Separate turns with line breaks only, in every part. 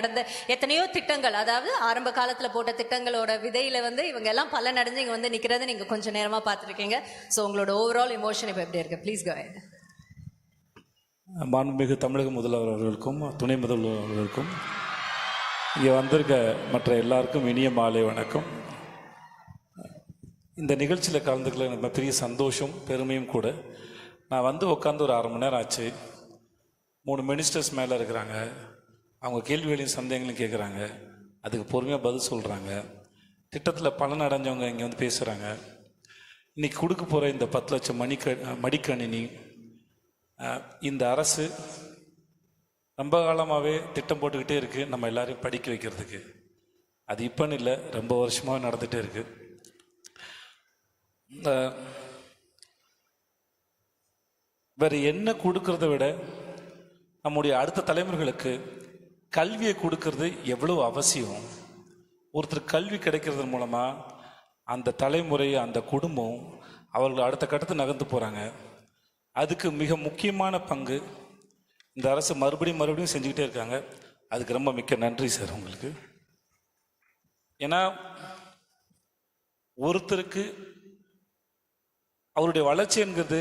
நடந்த எத்தனையோ திட்டங்கள், அதாவது ஆரம்ப காலத்துல போட்ட திட்டங்களோட விதையில இவங்க எல்லாம் பலன் அடைஞ்சு இங்க நிக்கிறத நீங்க கொஞ்சம் நேரமா பார்த்துருக்கீங்க. ஸோ உங்களோட ஓவரால் எமோஷன் இப்போ எப்படி இருக்கு? Please go ahead.
மாண்புமிகு தமிழக முதல்வர் அவர்களுக்கும் துணை முதல்வர் அவர்களுக்கும் இங்கே வந்திருக்க மற்ற எல்லாருக்கும் இனிய மாலை வணக்கம். இந்த நிகழ்ச்சியில் கலந்துக்கல எனக்கு பெரிய சந்தோஷம் பெருமையும் கூட. நான் உட்காந்து ஒரு 1/2 மணி நேரம் ஆச்சு. 3 மினிஸ்டர்ஸ் மேலே இருக்கிறாங்க. அவங்க கேள்விகளையும் சந்தேகங்களையும் கேட்குறாங்க. அதுக்கு பொறுமையாக பதில் சொல்கிறாங்க. திட்டத்தில் பலன் அடைஞ்சவங்க இங்கே பேசுகிறாங்க. இன்றைக்கி கொடுக்க போகிற இந்த 10 லட்சம் மடிக்கணினி இந்த அரசு ரொம்ப காலமாகவே திட்டம் போட்டுக்கிட்டே இருக்குது நம்ம எல்லாரையும் படிக்க வைக்கிறதுக்கு. அது இப்போன்னு இல்லை, ரொம்ப வருஷமாக நடந்துகிட்டே இருக்குது. இந்த வேறு என்ன கொடுக்கறத விட நம்முடைய அடுத்த தலைமுறைகளுக்கு கல்வியை கொடுக்கறது எவ்வளோ அவசியம். ஒருத்தர் கல்வி கிடைக்கிறது மூலமாக அந்த தலைமுறை அந்த குடும்பம் அவர்கள் அடுத்த கட்டத்தை நகர்ந்து போகிறாங்க. அதுக்கு மிக முக்கியமான பங்கு இந்த அரசு மறுபடியும் செஞ்சுக்கிட்டே இருக்காங்க. அதுக்கு ரொம்ப மிக்க நன்றி சார் உங்களுக்கு. ஏன்னா ஒருத்தருக்கு அவருடைய வளர்ச்சி என்கிறது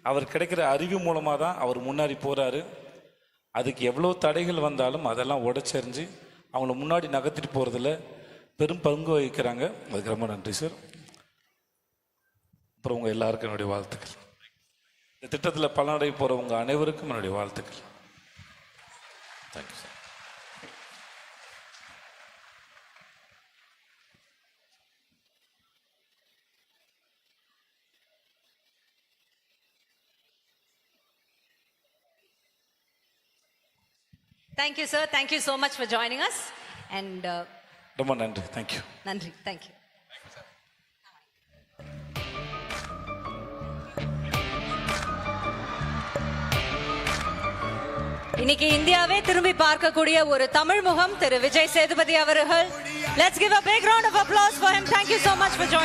அவர் கிடைக்கிற அறிவு மூலமாக தான் அவர் முன்னாடி போகிறாரு. அதுக்கு எவ்வளோ தடைகள் வந்தாலும் அதெல்லாம் உடைச்செறிஞ்சு அவங்கள முன்னாடி நகர்த்திட்டு போகிறதுல பெரும் பங்கு வகிக்கிறாங்க. அதுக்கு ரொம்ப நன்றி சார். அப்புறம் உங்கள் எல்லாருக்கும் என்னுடைய வாழ்த்துக்கள். இந்த திட்டத்தில் பலனடைய போகிறவங்க அனைவருக்கும் என்னுடைய வாழ்த்துக்கள். Thank you sir.
Thank you, sir. Thank you so much for joining us. And
ரொம்ப நன்றி. தேங்க்யூ.
நன்றி. தேங்க்யூ. இன்னைக்கு இந்தியாவே திரும்பி பார்க்கக்கூடிய ஒரு தமிழ் முகம் திரு விஜய் சேதுபதி அவர்கள். Let's give a big round of applause for him. Thank you so much for joining.